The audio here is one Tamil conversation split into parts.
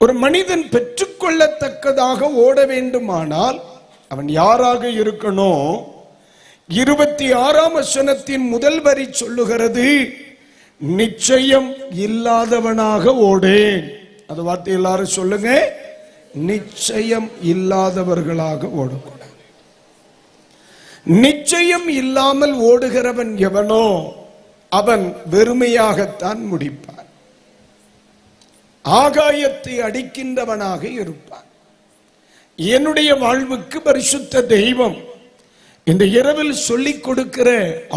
ஒரு மனிதன் பெற்றுக்கொள்ளத்தக்கதாக ஓட வேண்டுமானால் அவன் யாராக இருக்கணும்? 26ஆம் வசனத்தின் முதல் வரி சொல்லுகிறது, நிச்சயம் இல்லாதவனாக ஓடேன். அது வார்த்தை எல்லாரும் சொல்லுங்க, நிச்சயம் இல்லாதவர்களாக ஓடக்கூடாது. நிச்சயம் இல்லாமல் ஓடுகிறவன் எவனோ அவன் வெறுமையாகத்தான் முடிப்பான், ஆகாயத்தை அடிக்கின்றவனாக இருப்பான். என்னுடைய வாழ்வுக்கு பரிசுத்த தெய்வம் இந்த இரவில் சொல்லிக் கொடுக்கிற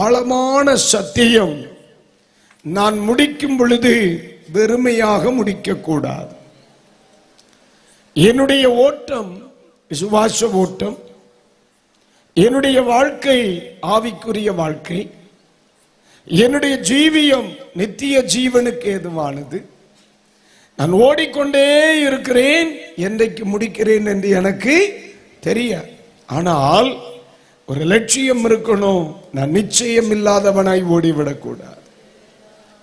ஆழமான சத்தியம், நான் முடிக்கும் பொழுது வெறுமையாக முடிக்க கூடாது. என்னுடைய ஓட்டம் விசுவாச ஓட்டம், என்னுடைய வாழ்க்கை ஆவிக்குரிய வாழ்க்கை, என்னுடைய ஜீவியம் நித்திய ஜீவனுக்கு ஏதுவானது. நான் ஓடிக்கொண்டே இருக்கிறேன், என்றைக்கு முடிக்கிறேன் என்று எனக்கு தெரியாது. ஆனால் ஒரு லட்சியம் இருக்கணும், நான் நிச்சயம் இல்லாதவனாய் ஓடிவிடக்கூடாது.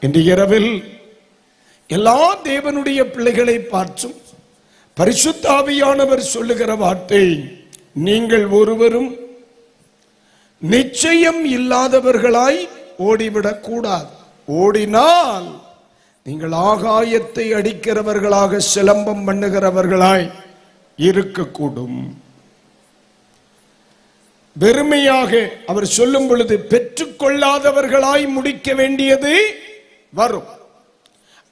இன்று இரவில் எல்லா தேவனுடைய பிள்ளைகளை பார்த்தும் பரிசுத்த ஆவியானவர் சொல்லுகிற வார்த்தை, நீங்கள் ஒருவரும் நிச்சயம் இல்லாதவர்களாய் ஓடிவிடக் கூடாது. ஓடினால் நீங்கள் ஆகாயத்தை அடிக்கிறவர்களாக, சிலம்பம் பண்ணுகிறவர்களாய் இருக்கக்கூடும். வெறுமையாக அவர் சொல்லும் பொழுது பெற்றுக்கொள்ளாதவர்களாய் முடிக்க வேண்டியது வரும்.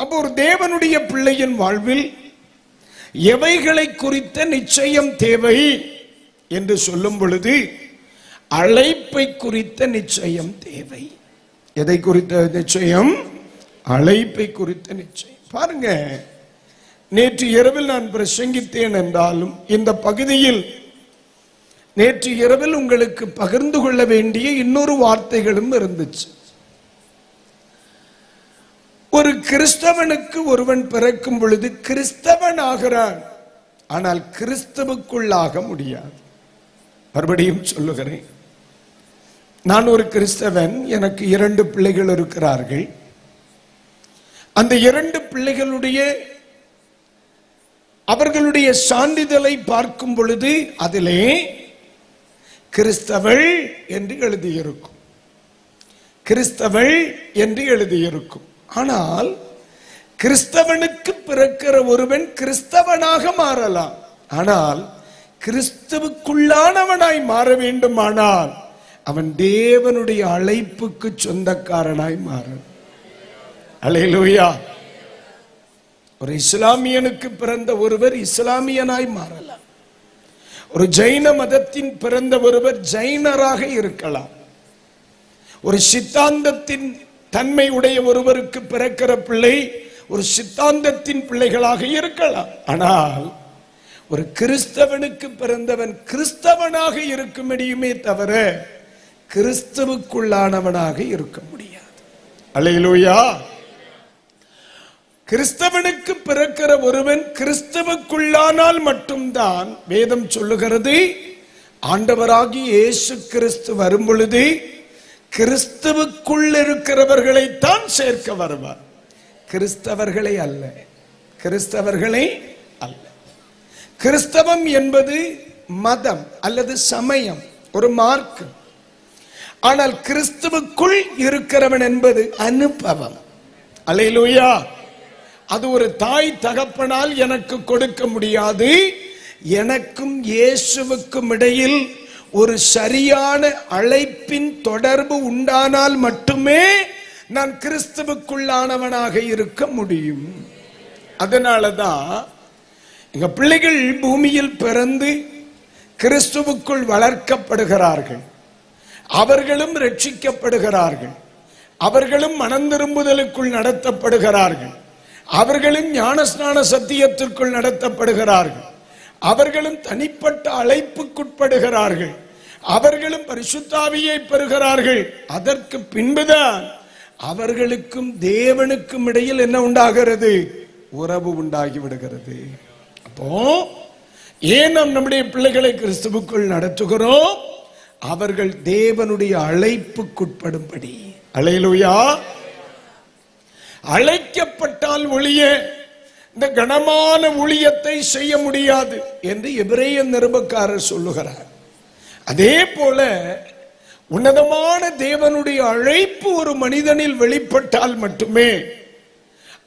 அப்போ ஒரு தேவனுடைய பிள்ளையின் வாழ்வில் எவைகளை குறித்த நிச்சயம் தேவை என்று சொல்லும் பொழுது அழைப்பை குறித்த நிச்சயம் தேவை. எதை குறித்த நிச்சயம்? அழைப்பை குறித்த நிச்சயம். பாருங்க, நேற்று இரவில் நான் பிரசங்கித்தேன் என்றாலும் இந்த பகுதியில் நேற்று இரவில் உங்களுக்கு பகிர்ந்து கொள்ள வேண்டிய இன்னொரு வார்த்தைகளும் இருந்துச்சு. ஒரு கிறிஸ்தவனுக்கு ஒருவன் பிறக்கும் பொழுது கிறிஸ்தவன் ஆகிறான், ஆனால் கிறிஸ்தவுக்குள்ளாக முடியாது. மறுபடியும் சொல்லுகிறேன், நான் ஒரு கிறிஸ்தவன், எனக்கு 2 பிள்ளைகள் இருக்கிறார்கள். அந்த 2 பிள்ளைகளுடைய அவர்களுடைய சான்றிதழை பார்க்கும் பொழுது அதிலே கிறிஸ்தவள் என்று எழுதியிருக்கும், கிறிஸ்தவள் என்று எழுதியிருக்கும். ஆனால் கிறிஸ்தவனுக்கு பிறக்கிற ஒருவன் கிறிஸ்தவனாக மாறலாம், ஆனால் கிறிஸ்துவுக்குள்ளானவனாய் மாற வேண்டுமானால் அவன் தேவனுடைய அழைப்புக்கு சொந்தக்காரனாய் மாறணும். அல்லேலூயா. ஒரு இஸ்லாமியனுக்கு பிறந்த ஒருவர் இஸ்லாமியனாய் மாறலாம். ஒரு ஜைன மதத்தின் பிறந்த ஒருவர் ஜைனராக இருக்கலாம். ஒரு சித்தாந்தத்தின் தன்மை உடைய ஒருவருக்கு பிறக்கிற பிள்ளை ஒரு சித்தாந்தத்தின் பிள்ளைகளாக இருக்கலாம். ஆனால் ஒரு கிறிஸ்தவனுக்கு பிறந்தவன் கிறிஸ்தவனாக இருக்க முடியுமே தவிர கிறிஸ்துவுக்குள்ளானவனாக இருக்க முடியாது. அல்லேலூயா. கிறிஸ்தவனுக்கு பிறக்கிற ஒருவன் கிறிஸ்துவுக்குள்ளானால் மட்டும்தான் வேதம் சொல்லுகிறது, ஆண்டவராகிய இயேசு கிறிஸ்து வரும் பொழுது கிறிஸ்துவுக்குள் இருக்கிறவர்களை தான் சேர்க்க வருவார், கிறிஸ்தவர்களை அல்ல, கிறிஸ்தவர்களை அல்ல. கிறிஸ்தவம் என்பது மதம் அல்லது சமயம், ஒரு மார்க்கம். ஆனால் கிறிஸ்துவுக்குள் இருக்கிறவன் என்பது அனுபவம். அல்லேலூயா. அது ஒரு தாய் தகப்பனால் எனக்கு கொடுக்க முடியாது. எனக்கும் இயேசுவுக்கும் இடையில் ஒரு சரியான அழைப்பின் தொடர்பு உண்டானால் மட்டுமே நான் கிறிஸ்துவுக்குள்ளானவனாக இருக்க முடியும். அதனாலதான் எங்க பிள்ளைகள் பூமியில் பிறந்து கிறிஸ்துவுக்குள் வளர்க்கப்படுகிறார்கள், அவர்களும் ரட்சிக்கப்படுகிறார்கள், அவர்களும் மனம் திரும்புதலுக்குள் நடத்தப்படுகிறார்கள், அவர்களும் ஞானஸ்நான சத்தியத்திற்குள் நடத்தப்படுகிறார்கள், அவர்களும் தனிப்பட்ட அழைப்புக்குட்படுகிறார்கள், அவர்களும் பரிசுத்த ஆவியை பெறுகிறார்கள். அதற்கு பின்புதான் அவர்களுக்கும் தேவனுக்கும் இடையில் என்ன உண்டாகிறது? உறவு உண்டாகி விடுகிறது. அப்போ ஏன் நாம் நம்முடைய பிள்ளைகளை கிறிஸ்துவுக்குள் நடத்துகிறோம்? அவர்கள் தேவனுடைய இந்த கனமான ஊழியத்தை செய்ய முடியாது என்று எபிரேய நிருபக்காரர் சொல்லுகிறார். அதே போல உன்னதமான தேவனுடைய அழைப்பு ஒரு மனிதனில் வெளிப்பட்டால் மட்டுமே,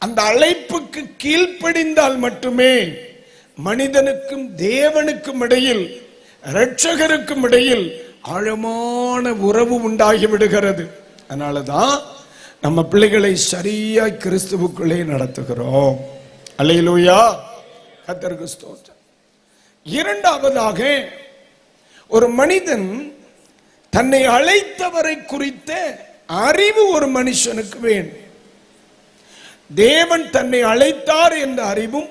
அந்த அழைப்புக்கு கீழ்ப்படிந்தால் மட்டுமே மனிதனுக்கும் தேவனுக்கும் இடையில், இரட்சகருக்கும் இடையில் ஆழமான உறவு உண்டாகி விடுகிறது. அதனாலதான் நம்ம பிள்ளைகளை சரியாய் கிறிஸ்துவுக்குள்ளே நடத்துகிறோம். அல்லேலூயா, கர்த்தருக்கு ஸ்தோத்திரம். இரண்டாவதாக, ஒரு மனிதன் தன்னை அழைத்தவரை குறித்த அறிவு ஒரு மனுஷனுக்கு வேண்டும். தேவன் தன்னை அழைத்தார் என்ற அறிவும்,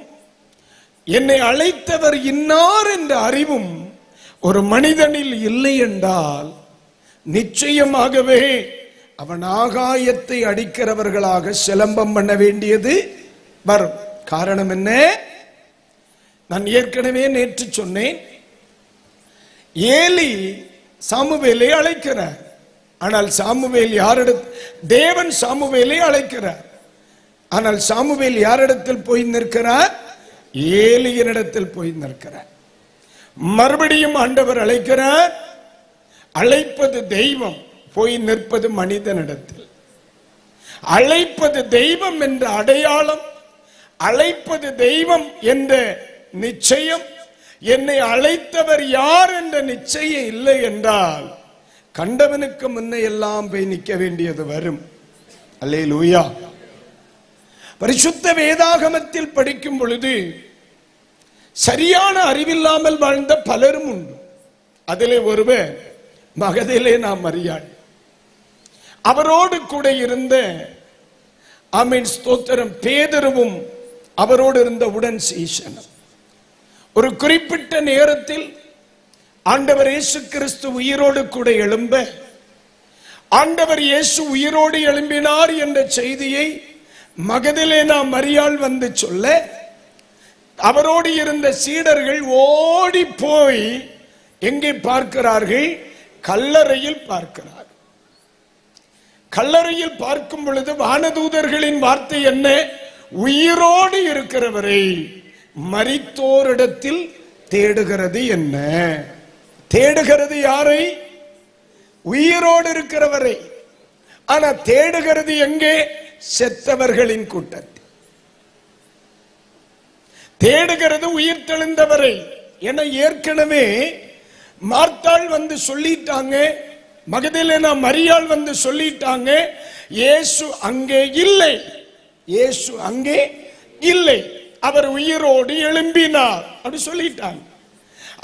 என்னை அழைத்தவர் இன்னார் என்ற அறிவும் ஒரு மனிதனில் இல்லை என்றால் நிச்சயமாகவே அவன் ஆகாயத்தை அடிக்கிறவர்களாக சிலம்பம் பண்ண வேண்டியது வரும். காரணம் என்ன? நான் ஏற்கனவே நேற்று சொன்னேன். ஏலி சாமுவேலை அழைக்கிறார். ஆனால் சாமுவேல் தேவன் சாமுவேலை அழைக்கிறார். ஆனால் சாமுவேல் யாரிடத்தில் போய் நிற்கிறார்? ஏலியினிடத்தில் போய் நிற்கிறார். மறுபடியும் ஆண்டவர் அழைக்கிறார். அழைப்பது தெய்வம், போய் நிற்பது மனிதனிடத்தில். அழைப்பது தெய்வம் என்ற அடையாளம், அழைப்பது தெய்வம் என்ற நிச்சயம், என்னை அழைத்தவர் யார் என்ற நிச்சயம் இல்லை என்றால் கண்டவனுக்கு முன்ன எல்லாம் போய் நிற்க வேண்டியது வரும். அல்லேலூயா. பரிசுத்த வேதாகமத்தில் படிக்கும் பொழுது சரியான அறிவில்லாமல் வாழ்ந்த பலரும் உண்டு. அதிலே ஒருவர் மகதலேனா மரியாள். அவரோடு கூட இருந்த ஆமென் ஸ்தோத்திரம் பேதுருவும் அவரோடு இருந்த உடன் சீஷனும். ஒரு குறிப்பிட்ட நேரத்தில் ஆண்டவர் இயேசு கிறிஸ்து உயிரோடு கூட எழும்ப, ஆண்டவர் இயேசு உயிரோடு எழும்பினார் என்ற செய்தியை மகதலேனா மரியாள் வந்து சொல்ல, அவரோடு இருந்த சீடர்கள் ஓடி போய் எங்கே பார்க்கிறார்கள்? கல்லறையில் பார்க்கிறார். கல்லறையில் பார்க்கும் பொழுது வானதூதர்களின் வார்த்தை என்ன? உயிரோடு இருக்கிறவரை மரித்தோரிடத்தில் தேடுகிறது. என்ன தேடுகிறது? யாரை? உயிரோடு இருக்கிறவரை. ஆனா தேடுகிறது எங்கே? செத்தவர்களின் கூட்டத்தில். தேடுகிறது உயிர் தெழுந்தவரை. என ஏற்கனவே மார்த்தாள் வந்து சொல்லிட்டாங்க, மகதலேனா மரியாள் வந்து சொல்லிட்டாங்க, இயேசு அங்கே இல்லை, இயேசு அங்கே இல்லை, அவர் உயிரோடு எழும்பினார் அப்படி சொல்லிட்டாங்க.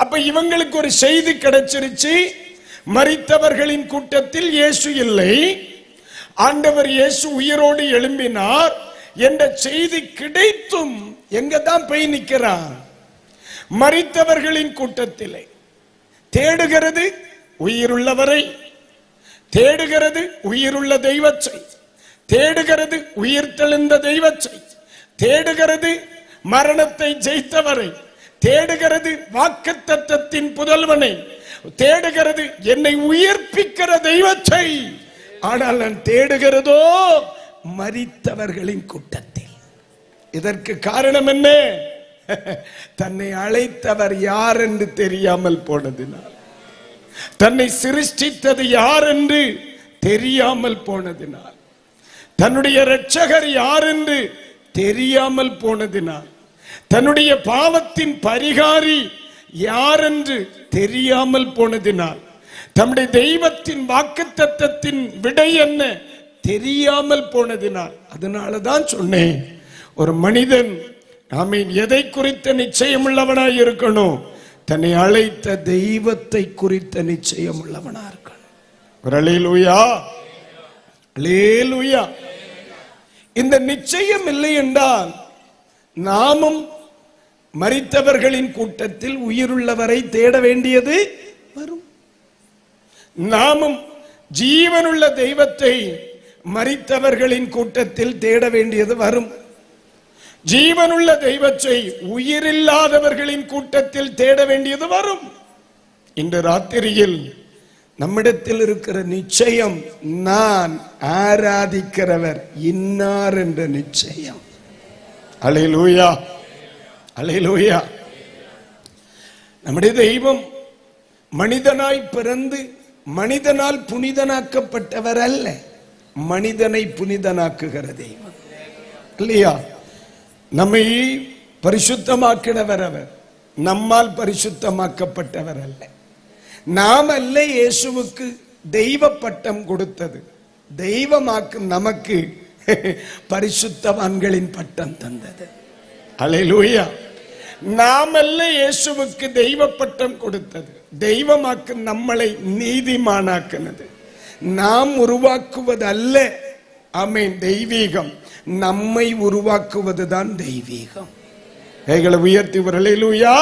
அப்ப இவங்களுக்கு ஒரு செய்தி கிடைச்சிருச்சு, மரித்தவர்களின் கூட்டத்தில் இயேசு இல்லை, ஆண்டவர் இயேசு உயிரோடு எழும்பினார் என்ற செய்தி கிடைத்தும் எங்க தான் போய் நிற்கிறார்? மரித்தவர்களின் கூட்டத்திலே. தேடுகிறது உயிருள்ளவரை, தேடுகிறது உயிருள்ள தெய்வத்தை, தேடுகிறது உயிர் தெழுந்த தெய்வத்தை, தேடுகிறது மரணத்தை ஜெயித்தவரை, தேடுகிறது வாக்குத்தத்தத்தின் புதல்வனை, தேடுகிறது என்னை உயிர்ப்பிக்கிற தெய்வத்தை. ஆனால் நான் தேடுகிறதோ மரித்தவர்களின் கூட்டத்தில். இதற்கு காரணம் என்ன? தன்னை அழைத்தவர் யார் என்று தெரியாமல் போனதினால், தன்னை சிருஷ்டித்தது யார் என்று தெரியாமல் போனதினால், தன்னுடைய இரட்சகர் யார் என்று தெரியாமல் போனதினால், தன்னுடைய பாவத்தின் பரிகாரி யார் என்று தெரியாமல் போனதினால், தம்முடைய தெய்வத்தின் வாக்குத்தத்தத்தின் விடை என்ன தெரியாமல் போனதினால். அதனாலதான் சொன்னேன், ஒரு மனிதன் ஆமென் எதை குறித்த நிச்சயம் உள்ளவனாய் இருக்கணும்? தன்னை அழைத்த தெய்வத்தை குறித்த நிச்சயம் உள்ளவனா இருக்கணும். அல்லேலூயா, அல்லேலூயா. இந்த நிச்சயம் இல்லை என்றால் நாமும் மரித்தவர்களின் கூட்டத்தில் உயிருள்ளவரை தேட வேண்டியது வரும். நாமும் ஜீவனுள்ள தெய்வத்தை மரித்தவர்களின் கூட்டத்தில் தேட வேண்டியது வரும். ஜீவனுள்ள தெய்வத்தை உயிரில்லாதவர்களின் கூட்டத்தில் தேட வேண்டியது வரும். இன்று ராத்திரியில் நம்மிடத்தில் இருக்கிற நிச்சயம், நான் ஆராதிக்கிறவர் இன்னார் என்ற நிச்சயம். அல்லேலூயா, அல்லேலூயா. நம்முடைய தெய்வம் மனிதனாய் பிறந்து மனிதனால் புனிதனாக்கப்பட்டவர் அல்ல, மனிதனை புனிதனாக்குகிற தெய்வம் இல்லையா? நம்மை பரிசுத்தமாக்கினவர் அவர், நம்மால் பரிசுத்தமாக்கப்பட்டவர் அல்ல. நாம் அல்ல இயேசுவுக்கு தெய்வ பட்டம் கொடுத்தது, தெய்வமாக்கும் நமக்கு பரிசுத்தவான்களின் பட்டம் தந்தது. அல்லேலூயா. நாம் அல்ல இயேசுவுக்கு தெய்வ பட்டம் கொடுத்தது, தெய்வமாக்கு நம்மளை நீதிமானாக்குனது. நாம் உருவாக்குவது அல்ல, ஆமென், தெய்வீகம். நம்மை உருவாக்குவதுதான் தெய்வீகம். கைகளை உயர்த்தி அல்லேலூயா.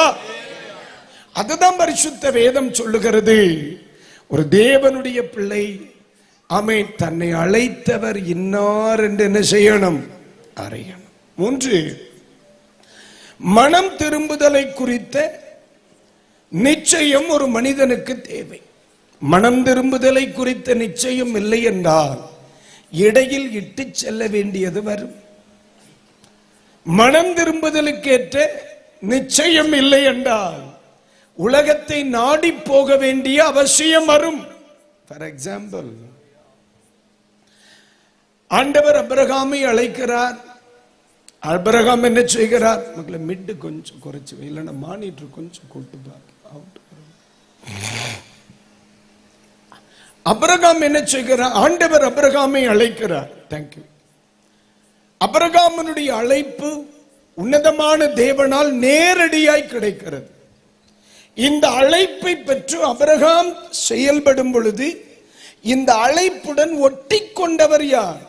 அதுதான் பரிசுத்த வேதம் சொல்லுகிறது. ஒரு தேவனுடைய பிள்ளை, ஆமென், தன்னை அழைத்தவர் இன்னார் என்று என்ன செய்யணும்? அறியணும். 3, மனம் திரும்புதலை குறித்த நிச்சயம் ஒரு மனிதனுக்கு தேவை. மனம் திரும்புதலை குறித்த நிச்சயம் இல்லை என்றால் இடையில் இட்டு செல்ல வேண்டியது வரும். மனம் திரும்புதலுக்கேற்ற நிச்சயம் இல்லை என்றால் உலகத்தை நாடி போக வேண்டிய அவசியம் வரும். ஃபார் எக்ஸாம்பிள், ஆண்டவர் அபிரகாமை அழைக்கிறார். அபிரகாம் என்ன செய்கிறார்? மக்களை மிட்டு கொஞ்சம் குறைச்சு, இல்லைன்னா மானிட்டர் கொஞ்சம் கூட்டு பாரு. அபிரகாம் என்ன செய்கிறார்? ஆண்டவர் அபிரகாமை அழைக்கிறார். தேங்க்யூ. அபிரகாமனுடைய அழைப்பு உன்னதமான தேவனால் நேரடியாய் கிடைக்கிறது. இந்த அழைப்பை பெற்று அபிரகாம் செயல்படும் பொழுது இந்த அழைப்புடன் ஒட்டி கொண்டவர் யார்?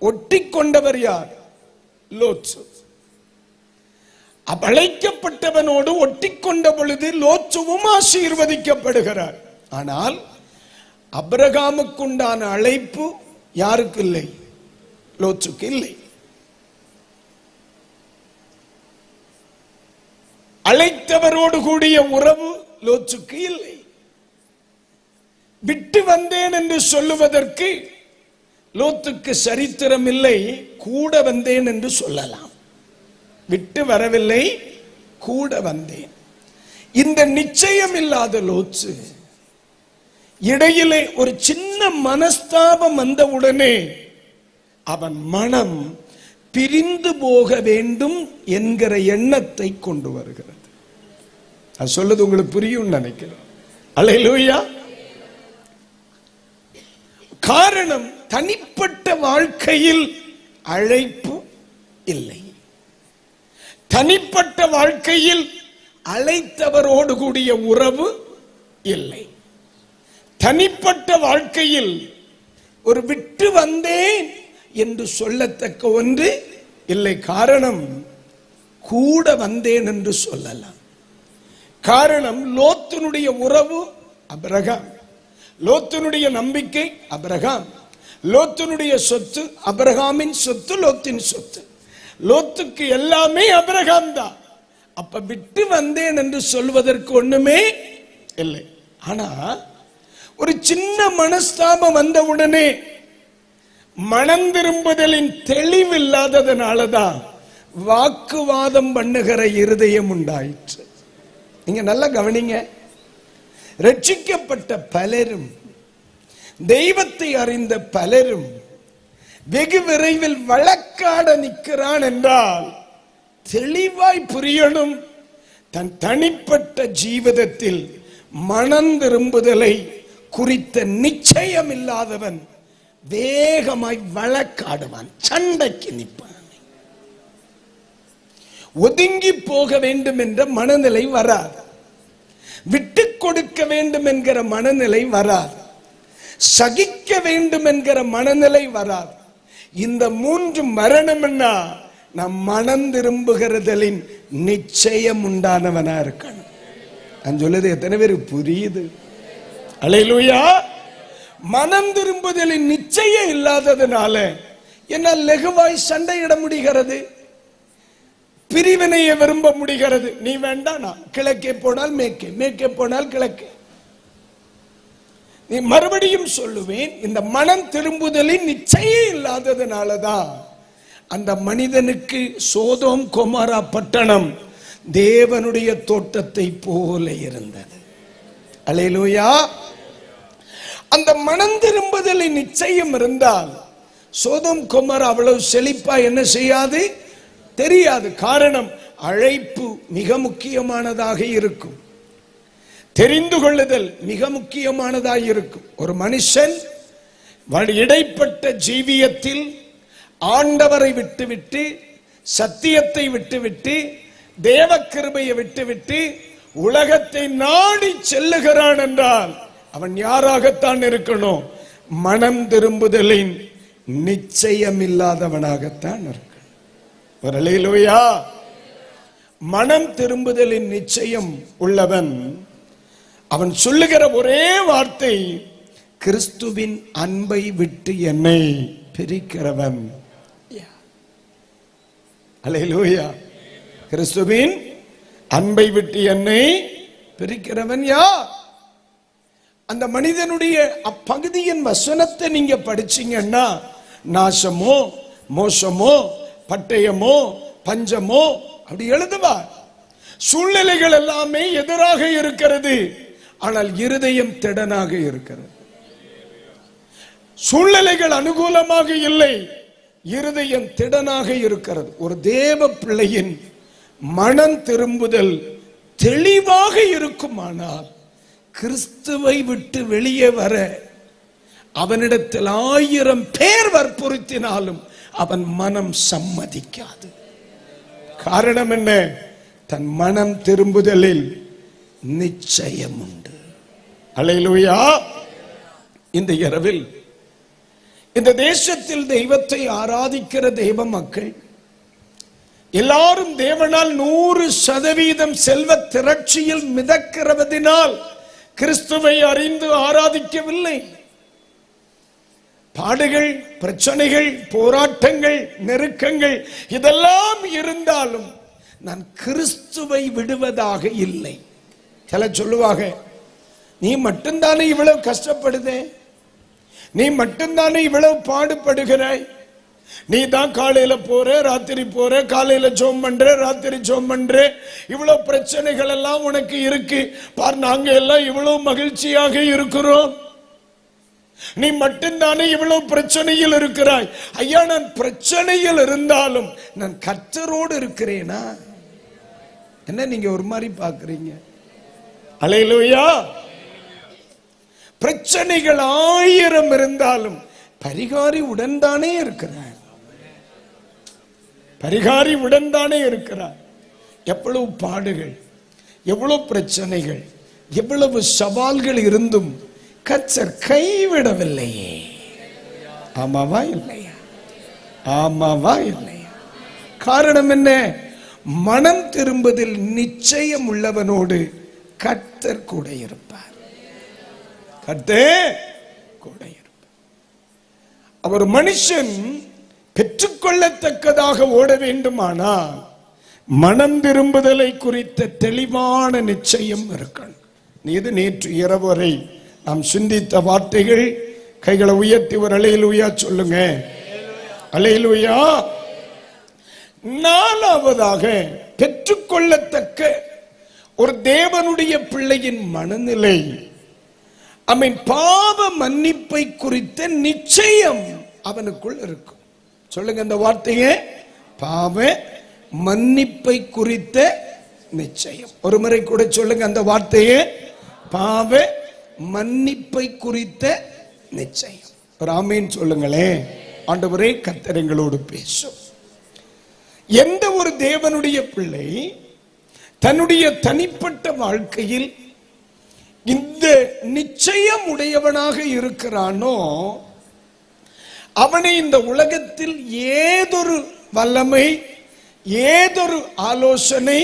ஒட்டி கொண்டவர் யார்? லோத்து. அழைக்கப்பட்டவனோடு ஒட்டி கொண்ட பொழுது லோத்துவும் ஆசீர்வதிக்கப்படுகிறார். ஆனால் அபிரகாமுக்குண்டான அழைப்பு யாருக்கு இல்லை? லோத்துக்கு இல்லை. அழைத்தவரோடு கூடிய உறவு லோத்துக்கு இல்லை. விட்டு வந்தேன் என்று சொல்லுவதற்கு லோத்துக்கு சரித்திரம் இல்லை, கூட வந்தேன் என்று சொல்லலாம். விட்டு வரவில்லை, கூட வந்தேன். இந்த நிச்சயம் இல்லாத லோத்து இடையிலே ஒரு சின்ன மனஸ்தாபம் வந்தவுடனே அவன் மனம் பிரிந்து போக வேண்டும் என்கிற எண்ணத்தை கொண்டு வருகிறது. அது சொல்லுது உங்களுக்கு புரியும் நினைக்கிறேன். அல்லேலூயா. காரணம், தனிப்பட்ட வாழ்க்கையில் அழைப்பு இல்லை. தனிப்பட்ட வாழ்க்கையில் அழைத்தவரோடு கூடிய உறவு இல்லை. தனிப்பட்ட வாழ்க்கையில் ஒரு விட்டு வந்தேன் என்று சொல்லத்தக்க ஒன்று இல்லை. காரணம், கூட வந்தேன் என்று சொல்லலாம். காரணம், லோத்தினுடைய உறவு அபிரகாம், லோத்தினுடைய நம்பிக்கை அபிரகாம், லோத்தினுடைய சொத்து அபிரகாமின் சொத்து, லோத்தின் சொத்து. லோத்துக்கு எல்லாமே அபிரகாம் தான். அப்ப விட்டு வந்தேன் என்று சொல்வதற்கு ஒண்ணுமே இல்லை. ஆனா ஒரு சின்ன மனஸ்தாபம் வந்தவுடனே மனம் திரும்புதலின் தெளிவில்லாததனாலதான் வாக்குவாதம் பண்ணுகிற இருதயம் உண்டாயிற்று. நீங்க நல்லா கவனிங்க. ரட்சிக்கப்பட்ட பலரும், தெய்வத்தை அறிந்த பலரும் வெகு விரைவில் வழக்காட நிற்கிறான் என்றால் தெளிவாய் புரியணும். தன் தனிப்பட்ட ஜீவிதத்தில் மனம் திரும்புதலை குறித்த நிச்சயம் இல்லாதவன் வேகமாய் வழக்காடுவான், சண்டைக்கு நிற்பான். ஒதுங்கி போக வேண்டும் என்ற மனநிலை வராது, விட்டு கொடுக்க வேண்டும் என்கிற மனநிலை வராது, சகிக்க வேண்டும் என்கிற மனநிலை வராது. இந்த 3 மரணம்னா நம் மனம் திரும்புகிறதின் நிச்சயம் உண்டானவனா இருக்கணும். நான் சொல்லுது எத்தனை பேருக்கு புரியுது? அல்லேலூயா. மனம் திரும்புதலின் நிச்சயம் இல்லாததுனால என்னால் லகுவாய் சண்டையிட முடிகிறது, பிரிவினையை விரும்ப முடிகிறது. நீ வேண்டாம், நான் கிழக்கே போனால் மேற்கே, மேற்கே போனால் கிழக்கே. நீ மறுபடியும் சொல்லுவேன், இந்த மனம் திரும்புதலின் நிச்சயம் இல்லாததுனாலதான் அந்த மனிதனுக்கு சோதோம் கொமோரா பட்டணம் தேவனுடைய தோட்டத்தை போல இருந்தது. அல்லேலூயா. அந்த மனம் திரும்புதலின் நிச்சயம் இருந்தால் சோதோம் கொமோரா அவ்வளவு செழிப்பா என்ன செய்யாது தெரியாது. காரணம், அழைப்பு மிக முக்கியமானதாக இருக்கும், தெரிந்து கொள்ளுதல் மிக முக்கியமானதாக இருக்கும். ஒரு மனுஷன் இடைப்பட்ட ஜீவியத்தில் ஆண்டவரை விட்டுவிட்டு, சத்தியத்தை விட்டுவிட்டு, தேவ கிருபையை விட்டுவிட்டு உலகத்தை நாடி செல்லுகிறான் என்றால் அவன் யாராகத்தான் இருக்கணும்? மனம் திரும்புதலின் நிச்சயம் இல்லாதவனாகத்தான் இருக்கணும். அல்லேலூயா. மனம் திரும்புதலின் நிச்சயம் உள்ளவன் அவன் சொல்லுகிற ஒரே வார்த்தை, கிறிஸ்துவின் அன்பை விட்டு என்னை பிரிக்கிறவன். அல்லேலூயா. கிறிஸ்துவின் அன்பை விட்டு என்னை பிரிக்கிறவன் யார்? அந்த மனிதனுடைய அப்பகுதியின் வசனத்தை நீங்க படிச்சீங்கன்னா, நாசமோ மோசமோ பட்டயமோ பஞ்சமோ அப்படி எழுதுவார். சூழ்நிலைகள் எல்லாமே எதிராக இருக்கிறது, ஆனால் இருதயம் திடனாக இருக்கிறது. சூழ்நிலைகள் அனுகூலமாக இல்லை, இருதயம் திடனாக இருக்கிறது. ஒரு தேவ பிள்ளையின் மனம் திரும்புதல் தெளிவாக இருக்குமானால் கிறிஸ்துவை விட்டு வெளியே வர அவனிடத்தில் 1000 பேர் வற்புறுத்தினாலும் அவன் மனம் சம்மதிக்காது. காரணம் என்ன? தன் மனம் திரும்புதலில் நிச்சயம் உண்டு. அல்லேலூயா. இந்த இரவில் இந்த தேசத்தில் தெய்வத்தை ஆராதிக்கிற தெய்வ மக்கள் எல்லாரும் தேவனால் 100% செல்வ திரட்சியில் மிதக்கிறதினால் கிறிஸ்துவை அறிந்து ஆராதிக்கவில்லை. பாடுகள், பிரச்சனைகள், போராட்டங்கள், நெருக்கங்கள் இதெல்லாம் இருந்தாலும் நான் கிறிஸ்துவை விடுவதாக இல்லை. சில சொல்லுவாங்க, நீ மட்டும்தானே இவ்வளவு கஷ்டப்படுதே, நீ மட்டும்தானே இவ்வளவு பாடுபடுகிறாய், நீ தான் காலையில போற, ராத்திரி போற, காலையில ஜோம் பண்ற, ராத்திரி ஜோம் பண்ற, இவ்வளவு பிரச்சனைகள் எல்லாம் உனக்கு இருக்கு பார், நாங்க எல்லாம் இவ்வளவு மகிழ்ச்சியாக இருக்கிறோம், நீ மட்டும்தானே இவ்வளவு பிரச்சனையில் இருக்கிறாய். ஐயா, நான் பிரச்சனையில் இருந்தாலும் நான் கர்த்தரோடு இருக்கிறேனா? என்ன நீங்க ஒரு மாதிரி பாக்குறீங்க? அல்லேலூயா. பிரச்சனைகள் 1000 இருந்தாலும் பரிகாரி உடன்தானே இருக்கிறார். பரிகாரி உடன்தானே இருக்கிறார். எவ்வளவு பாடுகள், எவ்வளவு பிரச்சனைகள், எவ்வளவு சவால்கள் இருந்தும் கர்த்தர் கைவிடவில்லையே. ஆமாவா இல்லையா? ஆமாவா இல்லையா? காரணம் என்ன? மனம் திரும்புவதில் நிச்சயம் உள்ளவனோடு கர்த்தர் கூட இருப்பார். கர்த்தர் கூட இருப்பார். அவர் மனுஷன் பெற்றுக்கொள்ளத்தக்கதாக ஓட வேண்டுமானால் மனம் திரும்புதலை குறித்த தெளிவான நிச்சயம் இருக்கணும். இது நேற்று இரவு வரை நாம் சிந்தித்த வார்த்தைகள். கைகளை உயர்த்தி ஒரு அல்லேலூயா சொல்லுங்க. அல்லேலூயா. 4வதாக பெற்றுக்கொள்ளத்தக்க ஒரு தேவனுடைய பிள்ளையின் மனநிலை, பாவ மன்னிப்பை குறித்த நிச்சயம் அவனுக்குள் இருக்கும். சொல்லுங்க அந்த வார்த்தையை, பாவ மன்னிப்பை குறித்த நிச்சயம். ஒரு முறை கூட சொல்லுங்க அந்த வார்த்தையை, பாவ மன்னிப்பை குறித்த நிச்சயம். ஒரு ஆமீன் சொல்லுங்களேன். ஆண்டவரே, கர்த்தர் எங்களோடு பேசும். எந்த ஒரு தேவனுடைய பிள்ளை தன்னுடைய தனிப்பட்ட வாழ்க்கையில் இந்த நிச்சயம் உடையவனாக இருக்கிறானோ, அவனை இந்த உலகத்தில் ஏதொரு வல்லமை, ஏதொரு ஆலோசனை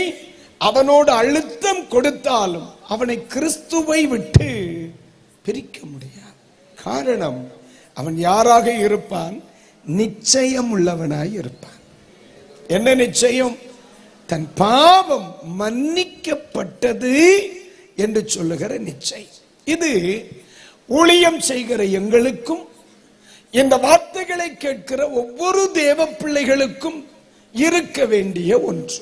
அவனோடு அழுத்தம் கொடுத்தாலும் அவனை கிறிஸ்துவை விட்டு பிரிக்க முடியாது. காரணம், அவன் யாராக இருப்பான்? நிச்சயம் உள்ளவனாய் இருப்பான். என்ன நிச்சயம்? தன் பாவம் மன்னிக்கப்பட்டது என்று சொல்லுகிற நிச்சயம். இது ஊழியம் செய்கிற எங்களுக்கும் இந்த வார்த்தைகளை கேட்கிற ஒவ்வொரு தேவ பிள்ளைகளுக்கும் இருக்க வேண்டிய ஒன்று.